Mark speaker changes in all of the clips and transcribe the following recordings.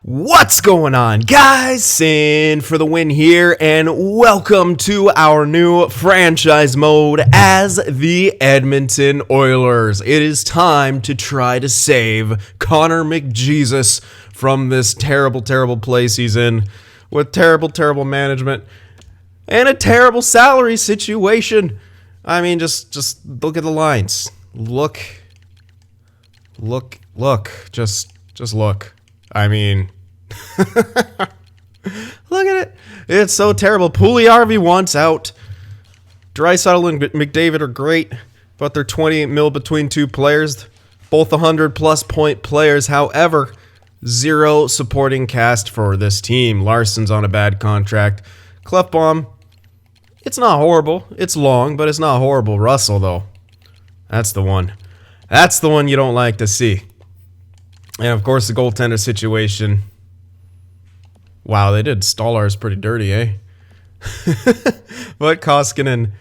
Speaker 1: What's going on, guys? Sin for the win here, and welcome to our new franchise mode as the Edmonton Oilers. It is time to try to save Connor McJesus from this terrible, terrible play season with terrible, terrible management and a terrible salary situation. I mean, just look at the lines. Look. Just look. I mean, look at it. It's so terrible. Puljujärvi wants out. Draisaitl and McDavid are great, but they're 28 mil between two players, both 100-plus point players. However, zero supporting cast for this team. Larson's on a bad contract. Klefbom, it's not horrible. It's long, but it's not horrible. Russell, though, that's the one. That's the one you don't like to see. And, of course, the goaltender situation. Wow, they did Stollar's pretty dirty, eh? But Koskinen,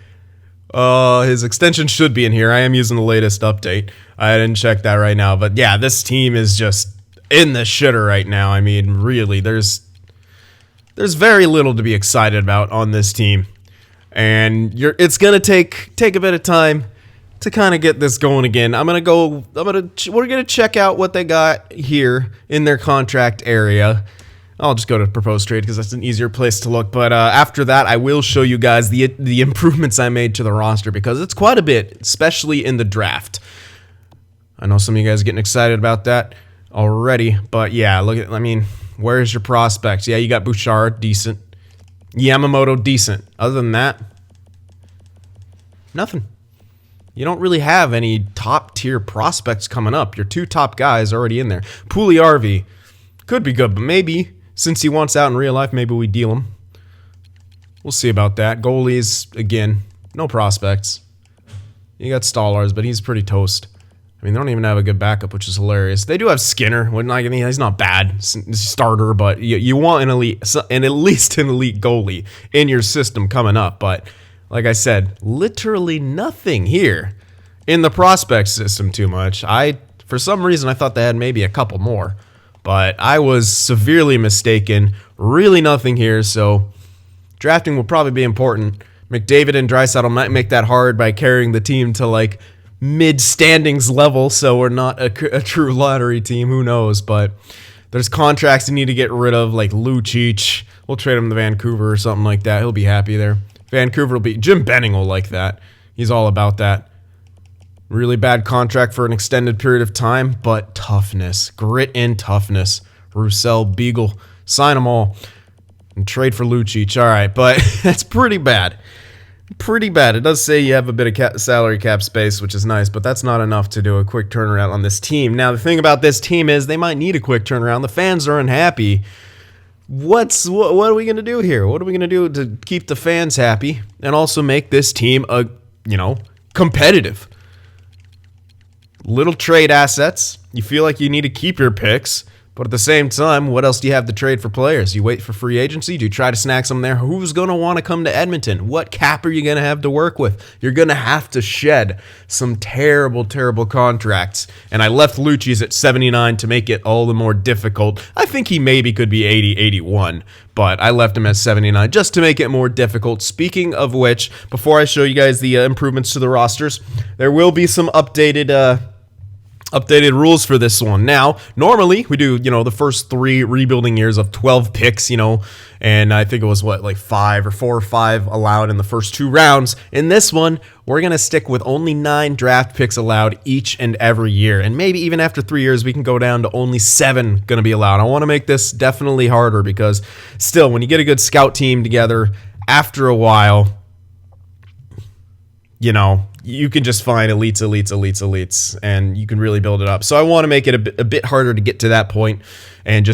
Speaker 1: his extension should be in here. I am using the latest update. I didn't check that right now. But, yeah, this team is just in the shitter right now. I mean, really, there's very little to be excited about on this team. And it's going to take a bit of time to kind of get this going again. We're gonna check out what they got here in their contract area. I'll just go to proposed trade because that's an easier place to look. But after that, I will show you guys the improvements I made to the roster, because it's quite a bit, especially in the draft. I know some of you guys are getting excited about that already, but yeah, where's your prospects? Yeah, you got Bouchard, decent. Yamamoto, decent. Other than that, nothing. You don't really have any top-tier prospects coming up. Your two top guys already in there. Puljujärvi could be good, but maybe, since he wants out in real life, maybe we deal him. We'll see about that. Goalies, again, no prospects. You got Stollar's, but he's pretty toast. I mean, they don't even have a good backup, which is hilarious. They do have Skinner. He's not bad starter, but you want at least an elite goalie in your system coming up, but like I said, literally nothing here in the prospect system too much. For some reason, I thought they had maybe a couple more, but I was severely mistaken. Really nothing here, so drafting will probably be important. McDavid and Draisaitl might make that hard by carrying the team to like mid-standings level, so we're not a true lottery team. Who knows, but there's contracts you need to get rid of, like Lucic. We'll trade him to Vancouver or something like that. He'll be happy there. Vancouver will be... Jim Benning will like that. He's all about that. Really bad contract for an extended period of time, but toughness. Grit and toughness. Roussel, Beagle. Sign them all. And trade for Lucic. All right, but that's pretty bad. Pretty bad. It does say you have a bit of salary cap space, which is nice, but that's not enough to do a quick turnaround on this team. Now, the thing about this team is they might need a quick turnaround. The fans are unhappy. What are we going to do here? What are we going to do to keep the fans happy and also make this team competitive? Little trade assets. You feel like you need to keep your picks, but at the same time, what else do you have to trade for players? You wait for free agency? Do you try to snag some there? Who's going to want to come to Edmonton? What cap are you going to have to work with? You're going to have to shed some terrible, terrible contracts. And I left Lucic at 79 to make it all the more difficult. I think he maybe could be 80, 81, but I left him at 79 just to make it more difficult. Speaking of which, before I show you guys the improvements to the rosters, there will be some updated rules for this one. Now, normally we do, the first 3 rebuilding years of 12 picks, and I think it was 4 or 5 allowed in the first 2 rounds. In this one, we're going to stick with only 9 draft picks allowed each and every year. And maybe even after 3 years, we can go down to only 7 going to be allowed. I want to make this definitely harder because still, when you get a good scout team together, after a while, you can just find elites, and you can really build it up. So I want to make it a bit harder to get to that point and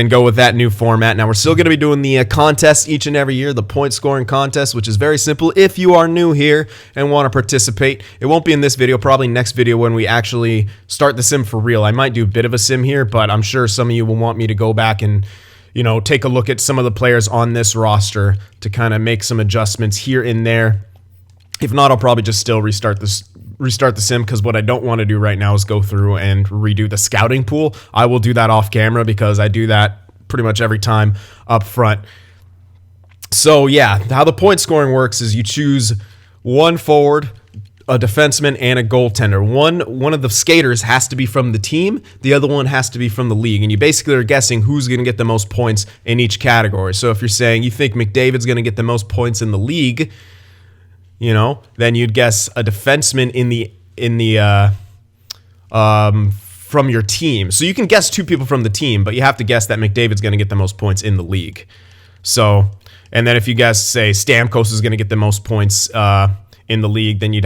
Speaker 1: go with that new format. Now, we're still going to be doing the contest each and every year, the point scoring contest, which is very simple. If you are new here and want to participate, it won't be in this video, probably next video when we actually start the sim for real. I might do a bit of a sim here, but I'm sure some of you will want me to go back and take a look at some of the players on this roster to kind of make some adjustments here and there. If not, I'll probably just still restart the sim, because what I don't want to do right now is go through and redo the scouting pool. I will do that off camera because I do that pretty much every time up front. So yeah, how the point scoring works is you choose one forward, a defenseman, and a goaltender. One of the skaters has to be from the team. The other one has to be from the league. And you basically are guessing who's going to get the most points in each category. So if you're saying you think McDavid's going to get the most points in the league, then you'd guess a defenseman from your team. So you can guess two people from the team, but you have to guess that McDavid's going to get the most points in the league. So, and then if you guess, say, Stamkos is going to get the most points in the league, then you'd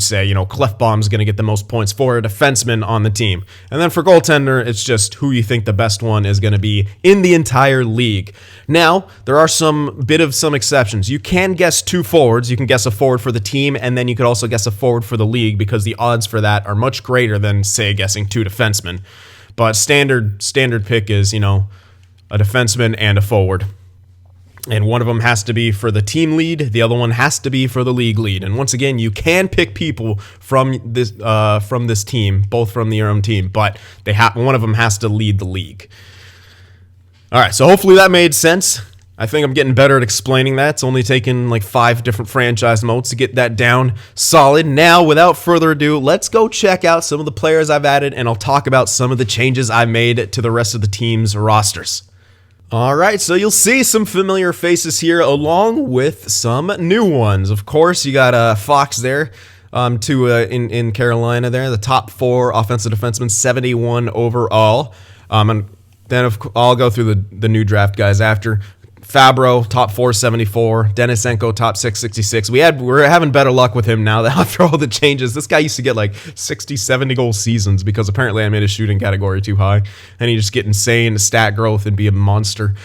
Speaker 1: say, Clefbaum's going to get the most points for a defenseman on the team. And then for goaltender, it's just who you think the best one is going to be in the entire league. Now, there are some exceptions. You can guess two forwards. You can guess a forward for the team, and then you could also guess a forward for the league because the odds for that are much greater than, say, guessing two defensemen. But standard pick is, a defenseman and a forward. And one of them has to be for the team lead. The other one has to be for the league lead. And once again, you can pick people from this team, both from your own team, but one of them has to lead the league. All right, so hopefully that made sense. I think I'm getting better at explaining that. It's only taken like 5 different franchise modes to get that down solid. Now, without further ado, let's go check out some of the players I've added, and I'll talk about some of the changes I made to the rest of the team's rosters. All right, so you'll see some familiar faces here along with some new ones. Of course, you got Fox there in Carolina there, the top 4 offensive defensemen, 71 overall. And then I'll go through the new draft guys after. Fabro, top 4, 74. Denisenko, top 6, 66. We're having better luck with him now that after all the changes. This guy used to get like 60, 70 goal seasons because apparently I made his shooting category too high. And he just get insane stat growth and be a monster.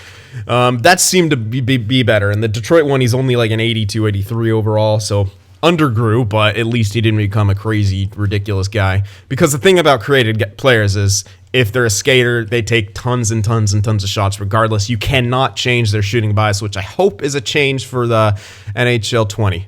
Speaker 1: That seemed to be better. And the Detroit one, he's only like an 82, 83 overall. So undergrew, but at least he didn't become a crazy, ridiculous guy. Because the thing about created players is if they're a skater, they take tons and tons and tons of shots regardless. You cannot change their shooting bias, which I hope is a change for the NHL 20.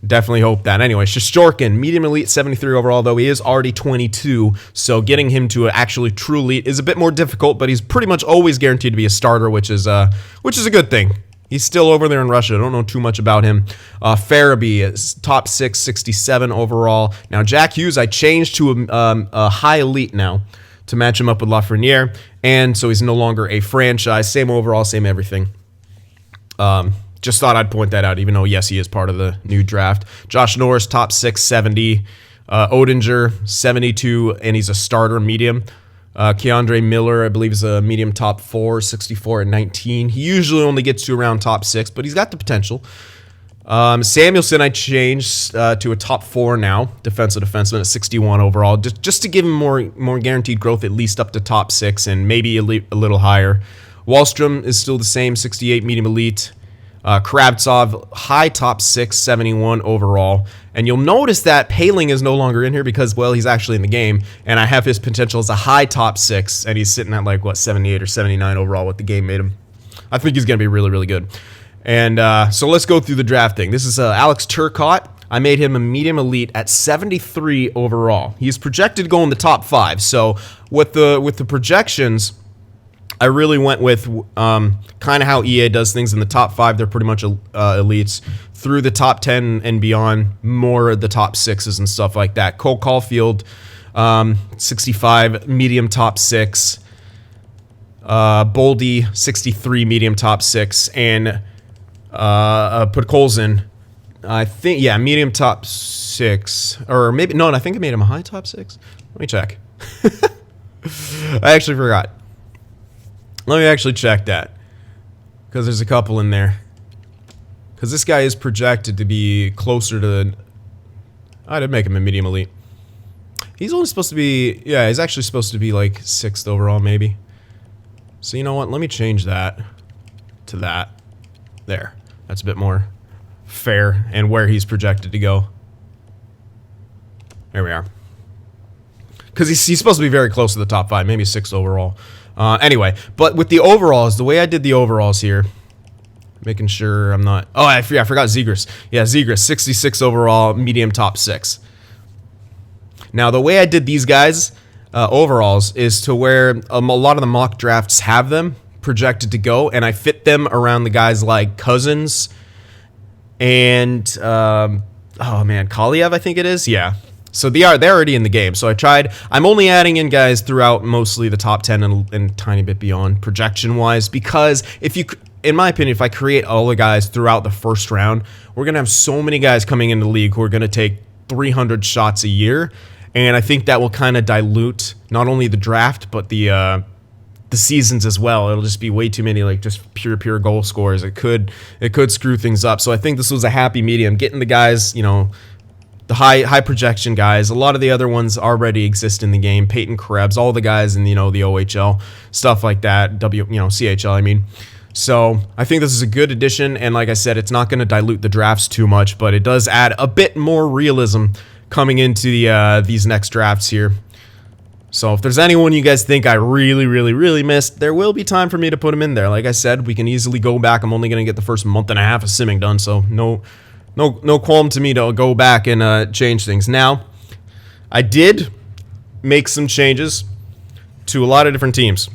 Speaker 1: Definitely hope that. Anyway, Shesterkin, medium elite, 73 overall, though he is already 22, so getting him to actually true elite is a bit more difficult, but he's pretty much always guaranteed to be a starter, which is a good thing. He's still over there in Russia. I don't know too much about him. Farabee is top 6, 67 overall. Now, Jack Hughes, I changed to a high elite now to match him up with Lafreniere, and so he's no longer a franchise. Same overall, same everything. Just thought I'd point that out, even though, yes, he is part of the new draft. Josh Norris, top 6, 70. Odinger, 72, and he's a starter medium. Keandre Miller, I believe, is a medium top 4, 64 and 19. He usually only gets to around top 6, but he's got the potential. Samuelson, I changed to a top 4 now, defensive defenseman at 61 overall, just to give him more guaranteed growth, at least up to top 6 and maybe a little higher. Wallstrom is still the same, 68 medium elite. Kravtsov, high top 6, 71 overall. And you'll notice that Paling is no longer in here because, well, he's actually in the game, and I have his potential as a high top 6, and he's sitting at like, 78 or 79 overall, what the game made him. I think he's going to be really, really good. And so let's go through the draft thing. This is Alex Turcotte. I made him a medium elite at 73 overall. He's projected to go in the top 5. So with the projections, I really went with kind of how EA does things. In the top 5, they're pretty much elites. Through the top 10 and beyond, more of the top 6s and stuff like that. Cole Caulfield, 65, medium top 6. Boldy, 63, medium top 6. And Podkolzin, I think, yeah, medium top 6. Or maybe, no, I think I made him a high top 6. Let me check. I actually forgot. Let me actually check that, because there's a couple in there. Because this guy is projected to be closer to... I did make him a medium elite. He's only supposed to be... Yeah, he's actually supposed to be like 6th overall, maybe. So you know what? Let me change that to that. There. That's a bit more fair and where he's projected to go. There we are. Because he's supposed to be very close to the top 5, maybe 6th overall. Anyway, but with the overalls, the way I did the overalls here, making sure I'm not... Oh, I forgot Zegras. Yeah, Zegras, 66 overall, medium top 6. Now, the way I did these guys, overalls, is to where a lot of the mock drafts have them, projected to go, and I fit them around the guys like Cousins and Kaliev, I think it is. Yeah. So they're already in the game. So I'm only adding in guys throughout mostly the top 10 and a tiny bit beyond projection-wise, because in my opinion, if I create all the guys throughout the first round, we're going to have so many guys coming into the league who are going to take 300 shots a year, and I think that will kind of dilute not only the draft, but the seasons as well. It'll just be way too many, like, just pure goal scorers. It could screw things up. So I think this was a happy medium, getting the guys, the high projection guys. A lot of the other ones already exist in the game. Peyton Krebs, all the guys in the OHL, stuff like that. CHL, I mean. So I think this is a good addition, and like I said, it's not going to dilute the drafts too much, but it does add a bit more realism coming into these next drafts here. So if there's anyone you guys think I really missed, there will be time for me to put them in there. Like I said, we can easily go back. I'm only going to get the first month and a half of simming done, so no qualm to me to go back and change things. Now, I did make some changes to a lot of different teams.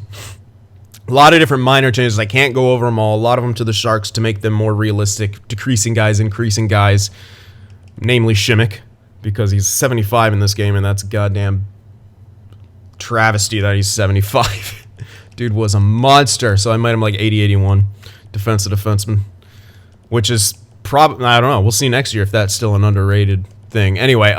Speaker 1: A lot of different minor changes. I can't go over them all. A lot of them to the Sharks to make them more realistic, decreasing guys, increasing guys, namely Shimmick, because he's 75 in this game, and that's a goddamn travesty that he's 75. Dude was a monster, so I made him like 80-81 defensive defenseman, which is probably, I don't know. We'll see next year if that's still an underrated thing. Anyway,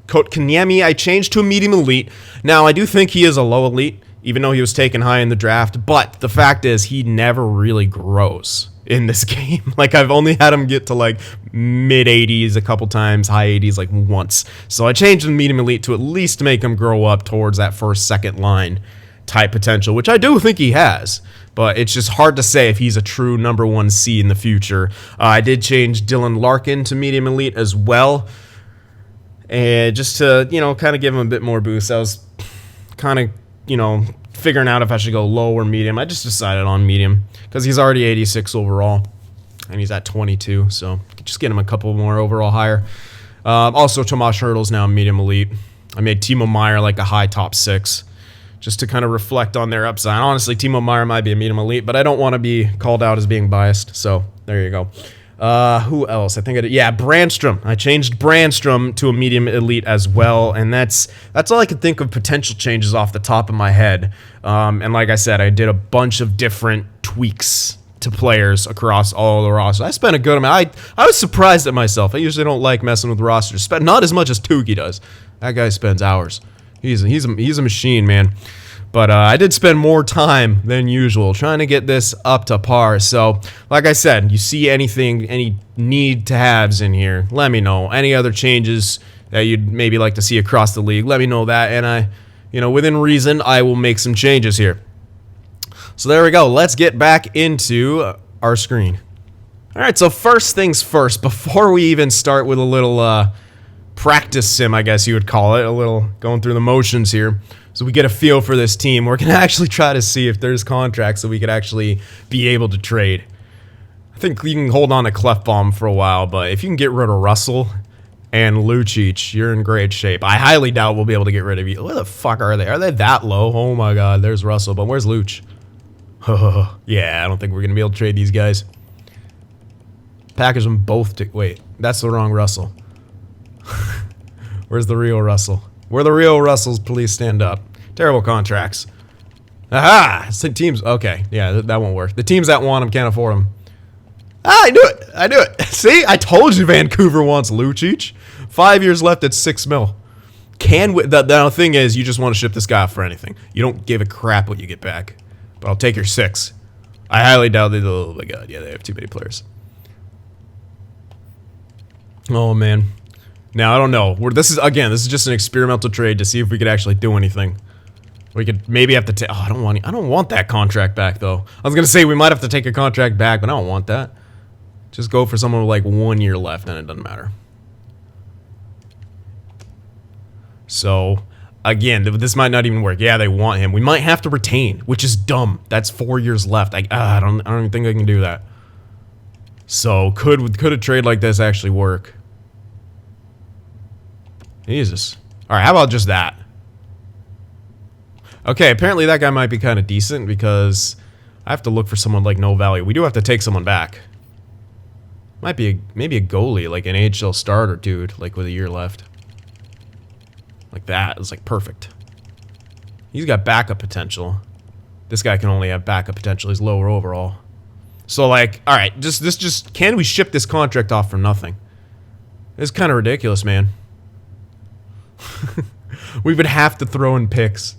Speaker 1: Kotkaniemi, I changed to a medium elite. Now, I do think he is a low elite, even though he was taken high in the draft, but the fact is he never really grows in this game. Like, I've only had him get to like mid 80s a couple times, high 80s like once. So I changed the medium elite to at least make him grow up towards that first, second line type potential, which I do think he has. But it's just hard to say if he's a true number 1C in the future. I did change Dylan Larkin to medium elite as well, and just to, kind of give him a bit more boost. I was kind of, figuring out if I should go low or medium. I just decided on medium because he's already 86 overall, and he's at 22, so just get him a couple more overall higher. Also, Tomas Hertl's now medium elite. I made Timo Meier like a high top 6, just to kind of reflect on their upside. Honestly, Timo Meier might be a medium elite, but I don't want to be called out as being biased, so there you go. Who else? I think Brandstrom. I changed Brandstrom to a medium elite as well, and that's all I could think of potential changes off the top of my head. And like I said, I did a bunch of different tweaks to players across all the rosters. I spent a good amount. I was surprised at myself. I usually don't like messing with rosters, not as much as Tukey does. That guy spends hours. He's a machine, man. But I did spend more time than usual trying to get this up to par. So, like I said, you see any need to haves in here, let me know. Any other changes that you'd maybe like to see across the league, let me know that. And within reason, I will make some changes here. So there we go. Let's get back into our screen. All right, so first things first, before we even start with a little practice sim, I guess you would call it, a little going through the motions here, so we get a feel for this team. We're going to actually try to see if there's contracts that we could actually be able to trade. I think you can hold on to Clefbaum for a while, but if you can get rid of Russell and Lucic, you're in great shape. I highly doubt we'll be able to get rid of you. Where the fuck are they? Are they that low? Oh my god, there's Russell, but where's Luch? Yeah, I don't think we're going to be able to trade these guys. Package them both to... Wait, that's the wrong Russell. Where's the real Russell? Where the real Russells, please stand up. Terrible contracts. Aha! Teams... Okay, yeah, that won't work. The teams that want them can't afford them. Ah, I knew it. See? I told you Vancouver wants Lucic. 5 years left at $6 million. The thing is, you just want to ship this guy off for anything. You don't give a crap what you get back. But I'll take your 6. I highly doubt they... Oh my god, yeah, they have too many players. Oh, man. Now, I don't know. This is just an experimental trade to see if we could actually do anything. We could maybe have to take... Oh, I don't want that contract back, though. I was going to say we might have to take a contract back, but I don't want that. Just go for someone with like 1 year left, and it doesn't matter. So, again, this might not even work. Yeah, they want him. We might have to retain, which is dumb. That's 4 years left. I don't even think I can do that. So, could a trade like this actually work? Jesus. Alright, how about just that? Okay, apparently that guy might be kind of decent because I have to look for someone like no value. We do have to take someone back. Might be maybe a goalie, like an NHL starter dude, like with a year left. Like that is like perfect. He's got backup potential. This guy can only have backup potential. He's lower overall. So like, all right, just can we ship this contract off for nothing? It's kind of ridiculous, man. We would have to throw in picks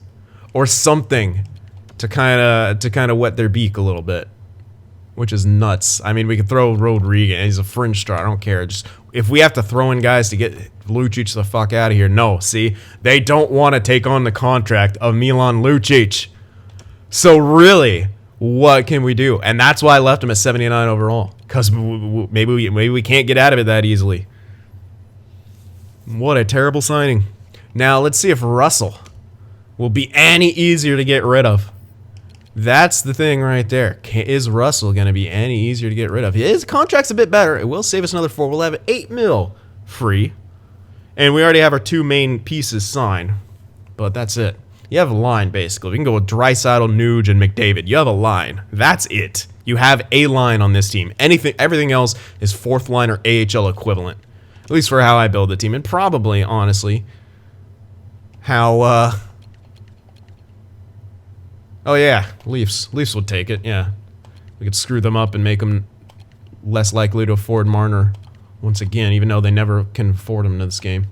Speaker 1: or something to kind of wet their beak a little bit, which is nuts. I mean, we could throw Rodriguez. He's a fringe star. I don't care. Just if we have to throw in guys to get Lucic the fuck out of here, no. See, they don't want to take on the contract of Milan Lucic. So really, what can we do? And that's why I left him at 79 overall, because maybe we can't get out of it that easily. What a terrible signing. Now let's see if Russell will be any easier to get rid of. That's the thing right there. Is Russell going to be any easier to get rid of? His contract's a bit better. It will save us another 4. We'll have 8 mil free. And we already have our 2 main pieces signed. But that's it. You have a line, basically. We can go with Draisaitl, Nuge, and McDavid. You have a line. That's it. You have a line on this team. Everything else is 4th line or AHL equivalent. At least for how I build the team. And probably, honestly, how... Oh yeah, Leafs. Leafs would take it, yeah. We could screw them up and make them less likely to afford Marner once again, even though they never can afford him in this game.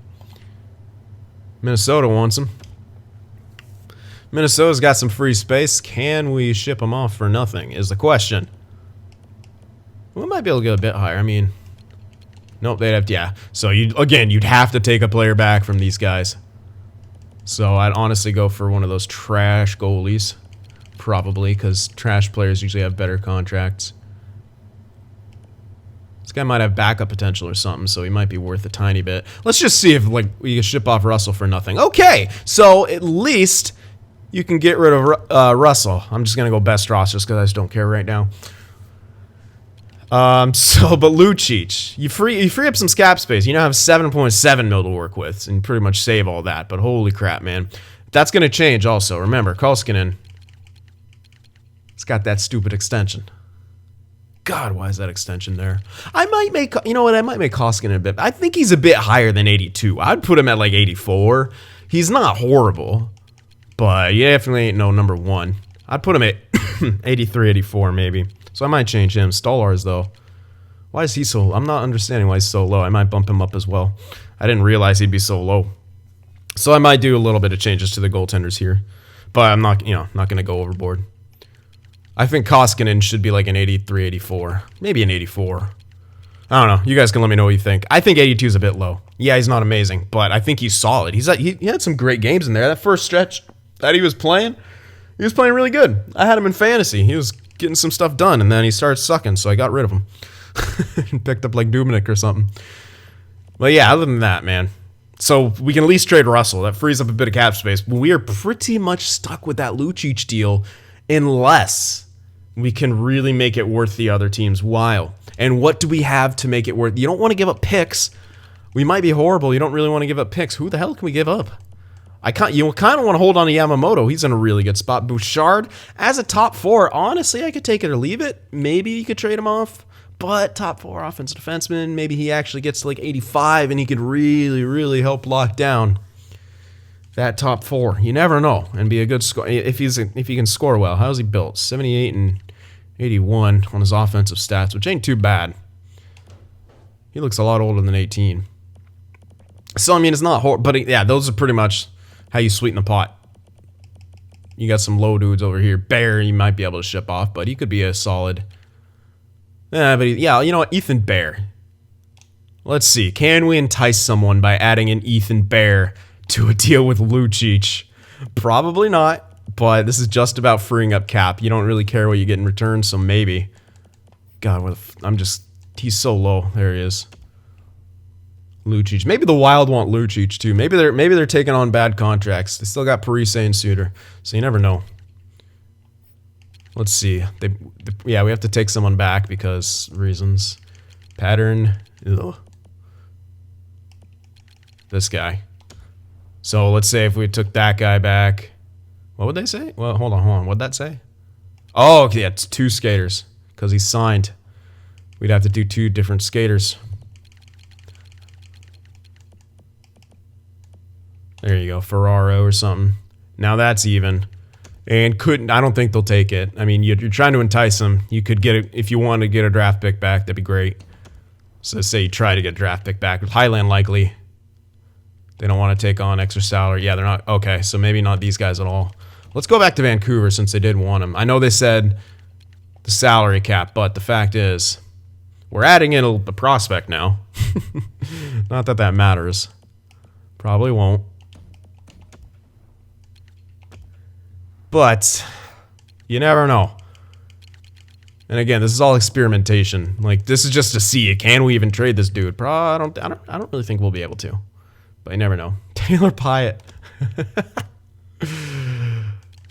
Speaker 1: Minnesota wants him. Minnesota's got some free space. Can we ship him off for nothing is the question. We might be able to get a bit higher. I mean, nope, they'd have to, yeah. So, you'd have to take a player back from these guys. So, I'd honestly go for one of those trash goalies. Probably, because trash players usually have better contracts. This guy might have backup potential or something, so he might be worth a tiny bit. Let's just see if like we can ship off Russell for nothing. Okay, so at least you can get rid of Russell. I'm just gonna go best roster because I just don't care right now. But Lucic, you free up some cap space. You now have 7.7 mil to work with, and pretty much save all that. But holy crap, man, that's gonna change. Also, remember Koskinen. It's got that stupid extension. God, why is that extension there? I might make, you know what, I might make Koskinen a bit. I think he's a bit higher than 82. I'd put him at like 84. He's not horrible, but he definitely ain't no number 1. I'd put him at 83, 84 maybe. So I might change him. Stolarz, though. Why is he so, I'm not understanding why he's so low. I might bump him up as well. I didn't realize he'd be so low. So I might do a little bit of changes to the goaltenders here. But I'm not, not going to go overboard. I think Koskinen should be like an 83, 84. Maybe an 84. I don't know. You guys can let me know what you think. I think 82 is a bit low. Yeah, he's not amazing, but I think he's solid. He had some great games in there. That first stretch that he was playing really good. I had him in fantasy. He was getting some stuff done, and then he started sucking, so I got rid of him. Picked up like Dubnyk or something. But yeah, other than that, man. So we can at least trade Russell. That frees up a bit of cap space. But we are pretty much stuck with that Lucic deal unless we can really make it worth the other team's while. And what do we have to make it worth? You don't want to give up picks. We might be horrible. You don't really want to give up picks. Who the hell can we give up? You kind of want to hold on to Yamamoto. He's in a really good spot. Bouchard, as a top 4, honestly, I could take it or leave it. Maybe you could trade him off. But top 4 offensive defenseman, maybe he actually gets to like 85 and he could really, really help lock down that top 4. You never know. And be a good score. If he can score well. How's he built? 78 and 81 on his offensive stats, which ain't too bad. He looks a lot older than 18. So, I mean, it's not horrible. But, yeah, those are pretty much how you sweeten the pot. You got some low dudes over here. Bear, you might be able to ship off, but he could be a solid. Yeah, you know what? Ethan Bear. Let's see. Can we entice someone by adding an Ethan Bear to a deal with Lucic? Probably not. But this is just about freeing up cap. You don't really care what you get in return, so maybe. God, he's so low. There he is. Lucic. Maybe the Wild want Lucic too. Maybe they're taking on bad contracts. They still got Parise and Suter, so you never know. Let's see. Yeah, we have to take someone back because reasons. Pattern. Ugh. This guy. So let's say if we took that guy back. What would they say? Well, hold on. What'd that say? Oh, okay, yeah, it's 2 skaters because he signed. We'd have to do 2 different skaters. There you go, Ferraro or something. Now that's even. And I don't think they'll take it. I mean, you're trying to entice them. You could get it if you want to get a draft pick back. That'd be great. So say you try to get a draft pick back. With highly unlikely. They don't want to take on extra salary. Yeah, they're not. Okay, so maybe not these guys at all. Let's go back to Vancouver since they did want him. I know they said the salary cap, but the fact is we're adding in a prospect now. Not that matters. Probably won't. But you never know. And again, this is all experimentation. Like, this is just to see, can we even trade this dude? I don't really think we'll be able to. But you never know. Taylor Pyatt.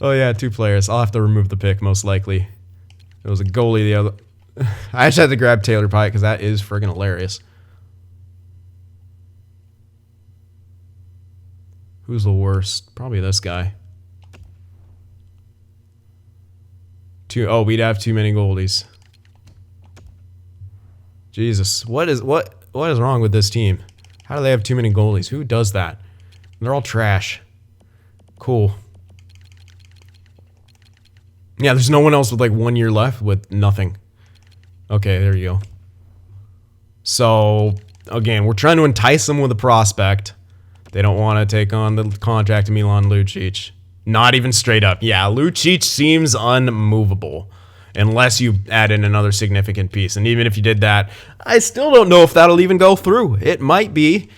Speaker 1: Oh yeah, 2 players. I'll have to remove the pick most likely. It was a goalie the other. I just had to grab Taylor Pyatt because that is friggin' hilarious. Who's the worst? Probably this guy. Oh, we'd have too many goalies. Jesus, what is wrong with this team? How do they have too many goalies? Who does that? They're all trash. Cool. Yeah, there's no one else with like 1 year left with nothing. Okay, there you go. So, again, we're trying to entice them with a prospect. They don't want to take on the contract of Milan Lucic. Not even straight up. Yeah, Lucic seems unmovable. Unless you add in another significant piece. And even if you did that, I still don't know if that'll even go through. It might be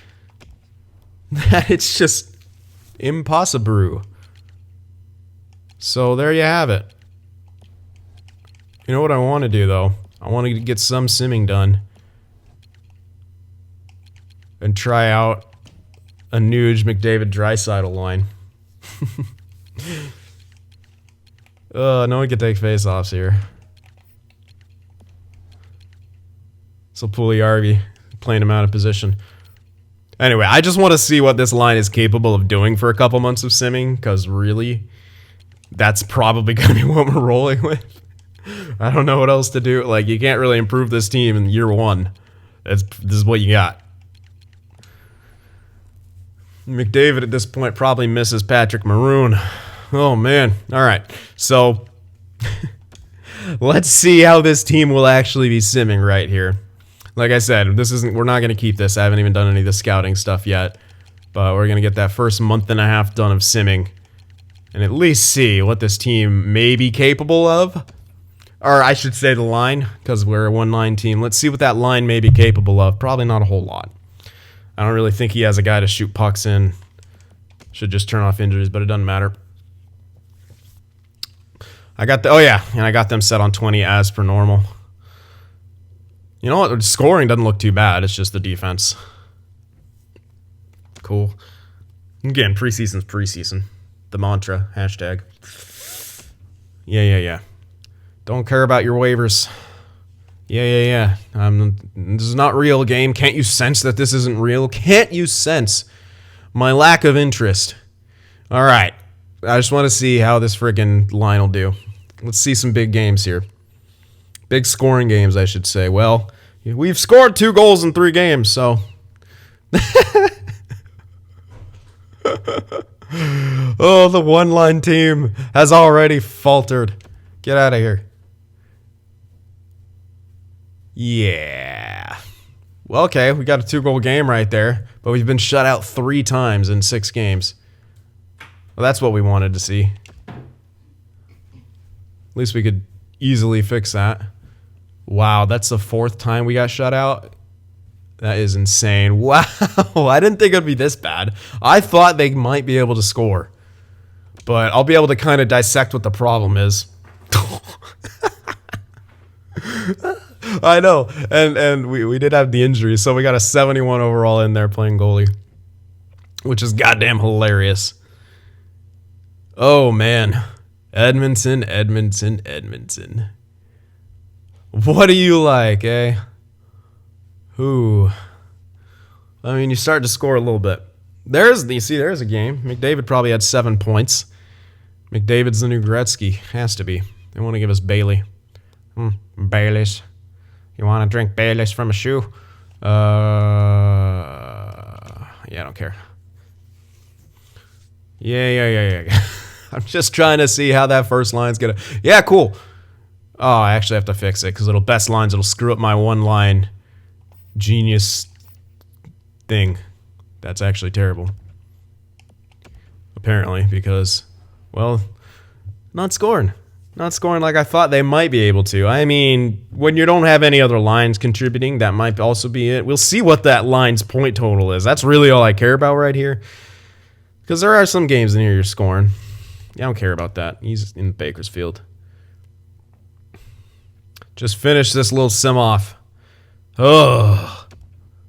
Speaker 1: that it's just impossible. So there you have it. You know what I want to do, though? I want to get some simming done. And try out a Nuge McDavid Draisaitl line. No one can take face-offs here. So Puljujärvi playing him out of position. Anyway, I just want to see what this line is capable of doing for a couple months of simming, because really, that's probably going to be what we're rolling with. I don't know what else to do. Like, you can't really improve this team in year 1. This is what you got. McDavid at this point probably misses Patrick Maroon. Oh, man. All right. So, let's see how this team will actually be simming right here. Like I said, we're not going to keep this. I haven't even done any of the scouting stuff yet. But we're going to get that first month and a half done of simming. And at least see what this team may be capable of. Or I should say the line, because we're a one-line team. Let's see what that line may be capable of. Probably not a whole lot. I don't really think he has a guy to shoot pucks in. Should just turn off injuries, but it doesn't matter. I got them set on 20 as per normal. You know what? Scoring doesn't look too bad. It's just the defense. Cool. Again, preseason's preseason. The mantra. Hashtag. Yeah. Don't care about your waivers. Yeah. This is not real, game. Can't you sense that this isn't real? Can't you sense my lack of interest? All right. I just want to see how this friggin' line will do. Let's see some big games here. Big scoring games, I should say. Well, we've scored 2 goals in 3 games, so... Oh, the one-line team has already faltered. Get out of here. Yeah. Well, okay, we got a 2-goal game right there, but we've been shut out 3 times in 6 games. Well, that's what we wanted to see. At least we could easily fix that. Wow, that's the 4th time we got shut out. That is insane. Wow, I didn't think it would be this bad. I thought they might be able to score. But I'll be able to kind of dissect what the problem is. I know. And we did have the injury, so we got a 71 overall in there playing goalie. Which is goddamn hilarious. Oh, man. Edmonton. What do you like, eh? Who? I mean, you start to score a little bit. There's a game. McDavid probably had 7 points. McDavid's the new Gretzky. Has to be. They want to give us Bailey. Baileys. You want to drink Baileys from a shoe? Yeah, I don't care. Yeah. I'm just trying to see how that first line's gonna. Yeah, cool. Oh, I actually have to fix it because it'll best lines. It'll screw up my one line genius thing. That's actually terrible. Apparently, because, well, not scoring like I thought they might be able to. I mean, when you don't have any other lines contributing, that might also be it. We'll see what that line's point total is. That's really all I care about right here. Because there are some games in here you're scoring. Yeah, I don't care about that. He's in Bakersfield. Just finish this little sim off. Oh,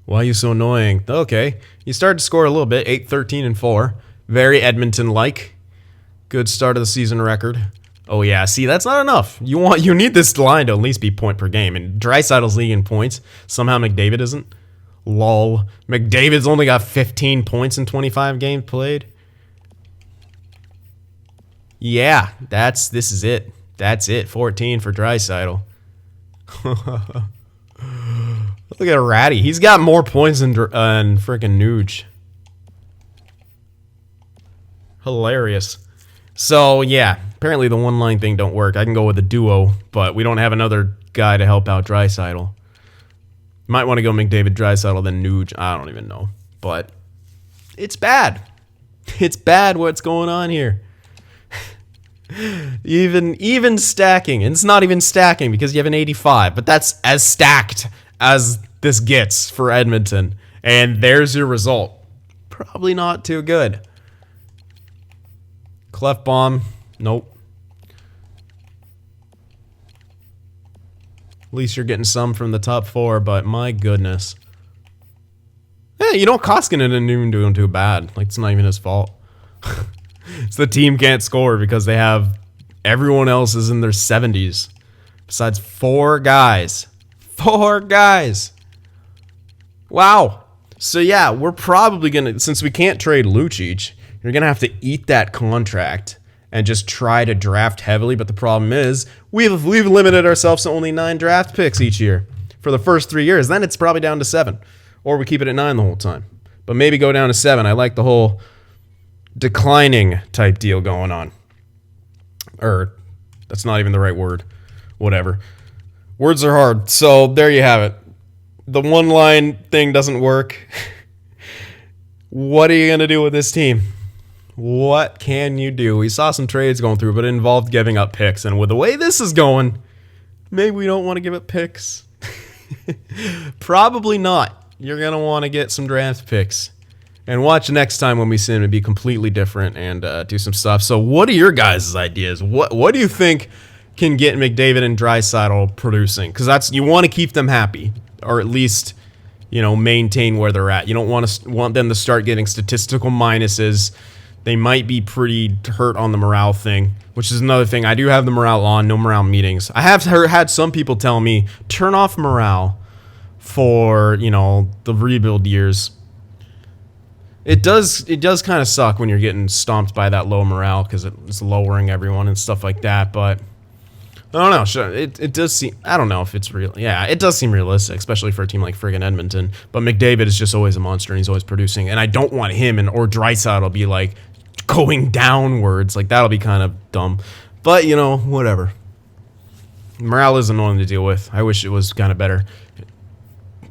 Speaker 1: why are you so annoying? Okay, you started to score a little bit. 8-13-4. Very Edmonton-like. Good start of the season record. Oh yeah, see, that's not enough. You need this line to at least be point per game. And Draisaitl's leading in points. Somehow McDavid isn't. Lol. McDavid's only got 15 points in 25 games played. Yeah, this is it. That's it. 14 for Draisaitl. Look at Ratty. He's got more points than freaking Nuge. Hilarious. So, yeah, apparently the one-line thing don't work. I can go with a duo, but we don't have another guy to help out Draisaitl. Might want to go McDavid, Draisaitl, then Nuge. I don't even know. But it's bad. It's bad what's going on here. Even stacking. And it's not even stacking because you have an 85. But that's as stacked as this gets for Edmonton. And there's your result. Probably not too good. Clef bomb. Nope. At least you're getting some from the top four, but my goodness. Yeah, you know, Koskinen didn't even do too bad. Like, it's not even his fault. It's the team can't score because they have everyone else is in their 70s. Besides 4 guys. 4 guys. Wow. So, yeah, we're probably going to, since we can't trade Lucic, you're going to have to eat that contract and just try to draft heavily. But the problem is we've limited ourselves to only 9 draft picks each year for the first 3 years. Then it's probably down to 7. Or we keep it at 9 the whole time. But maybe go down to 7. I like the whole declining type deal going on. Or that's not even the right word. Whatever. Words are hard. So there you have it. The one line thing doesn't work. What are you going to do with this team? What can you do? We saw some trades going through, but it involved giving up picks. And with the way this is going, maybe we don't want to give up picks. Probably not. You're going to want to get some draft picks. And watch next time when we see him to be completely different and do some stuff. So what are your guys' ideas? What do you think can get McDavid and Draisaitl producing? Because that's, you want to keep them happy. Or at least, you know, maintain where they're at. You don't want them to start getting statistical minuses. They might be pretty hurt on the morale thing, which is another thing. I do have the morale on, no morale meetings. I have had some people tell me, turn off morale for, you know, the rebuild years. It does kind of suck when you're getting stomped by that low morale because it's lowering everyone and stuff like that, but I don't know. Sure, it does seem, I don't know if it's real. Yeah, it does seem realistic, especially for a team like friggin' Edmonton. But McDavid is just always a monster, and he's always producing. And I don't want him or Draisaitl to be like going downwards. Like, that'll be kind of dumb. But, you know, whatever. Morale is annoying to deal with. I wish it was kind of better.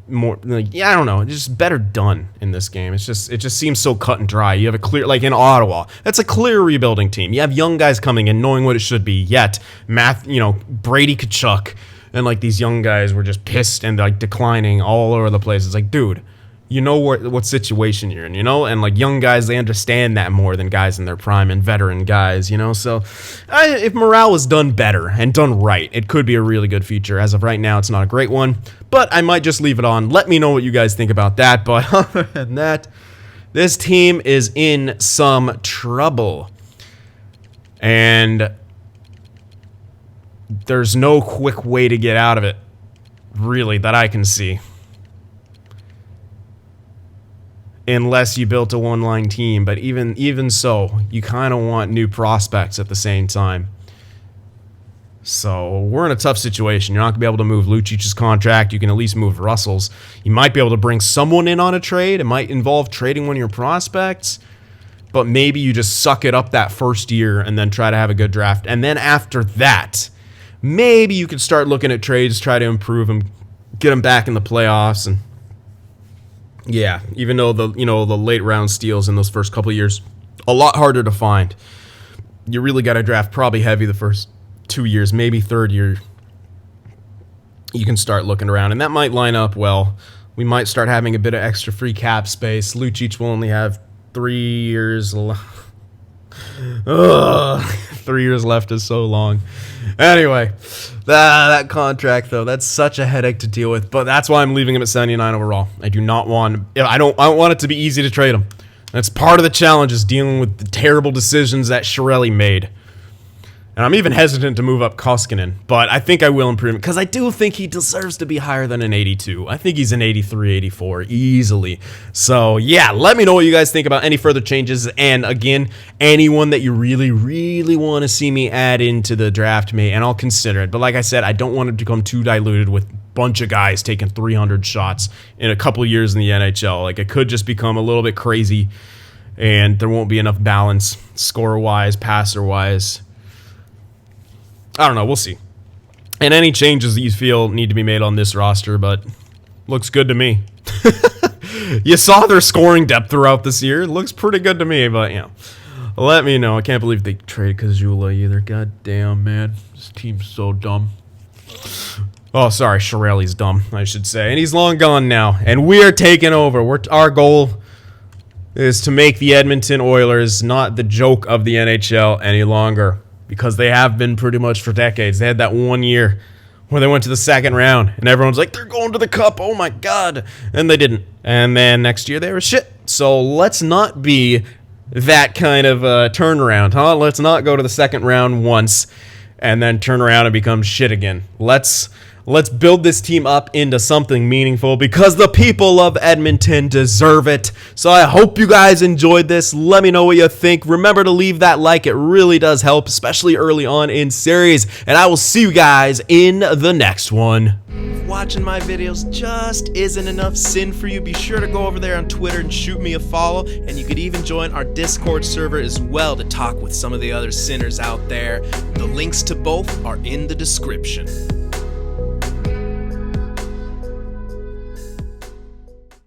Speaker 1: More like, yeah, I don't know, it's just better done in this game. It just seems so cut and dry. You have a clear, like in Ottawa, that's a clear rebuilding team. You have young guys coming in knowing what it should be, yet Brady Tkachuk and like these young guys were just pissed and like declining all over the place. It's like, dude, you know what situation you're in, you know? And like young guys, they understand that more than guys in their prime and veteran guys, you know? So if morale was done better and done right, it could be a really good feature. As of right now, it's not a great one, but I might just leave it on. Let me know what you guys think about that. But other than that, this team is in some trouble. And there's no quick way to get out of it, really, that I can see. Unless you built a one-line team, but even so, you kind of want new prospects at the same time. So we're in a tough situation. You're not going to be able to move Lucic's contract. You can at least move Russell's. You might be able to bring someone in on a trade. It might involve trading one of your prospects. But maybe you just suck it up that first year and then try to have a good draft. And then after that, maybe you can start looking at trades, try to improve them, get them back in the playoffs. And yeah, even though the late round steals in those first couple of years, a lot harder to find. You really got to draft probably heavy the first 2 years, maybe third year. You can start looking around, and that might line up well. We might start having a bit of extra free cap space. Lucic will only have 3 years. 3 years left is so long. Anyway, that contract though, that's such a headache to deal with. But that's why I'm leaving him at 79 overall. I don't want it to be easy to trade him. That's part of the challenge, is dealing with the terrible decisions that Chiarelli made. And I'm even hesitant to move up Koskinen, but I think I will improve him because I do think he deserves to be higher than an 82. I think he's an 83, 84 easily. So yeah, let me know what you guys think about any further changes. And again, anyone that you really, really want to see me add into the draft, and I'll consider it. But like I said, I don't want it to become too diluted with a bunch of guys taking 300 shots in a couple years in the NHL. Like, it could just become a little bit crazy, and there won't be enough balance score-wise, passer-wise. I don't know. We'll see. And any changes that you feel need to be made on this roster, but looks good to me. You saw their scoring depth throughout this year. It looks pretty good to me, but, let me know. I can't believe they traded Kazula either. God damn, man. This team's so dumb. Oh, sorry. Chiarelli's dumb, I should say. And he's long gone now. And we are taking over. Our goal is to make the Edmonton Oilers not the joke of the NHL any longer, because they have been pretty much for decades. They had that 1 year where they went to the second round, and everyone's like, they're going to the Cup, oh my God. And they didn't. And then next year they were shit. So let's not be that kind of turnaround, huh? Let's not go to the second round once and then turn around and become shit again. Let's build this team up into something meaningful, because the people of Edmonton deserve it. So I hope you guys enjoyed this. Let me know what you think. Remember to leave that like. It really does help, especially early on in series. And I will see you guys in the next one. If watching my videos just isn't enough sin for you, be sure to go over there on Twitter and shoot me a follow. And you could even join our Discord server as well to talk with some of the other sinners out there. The links to both are in the description.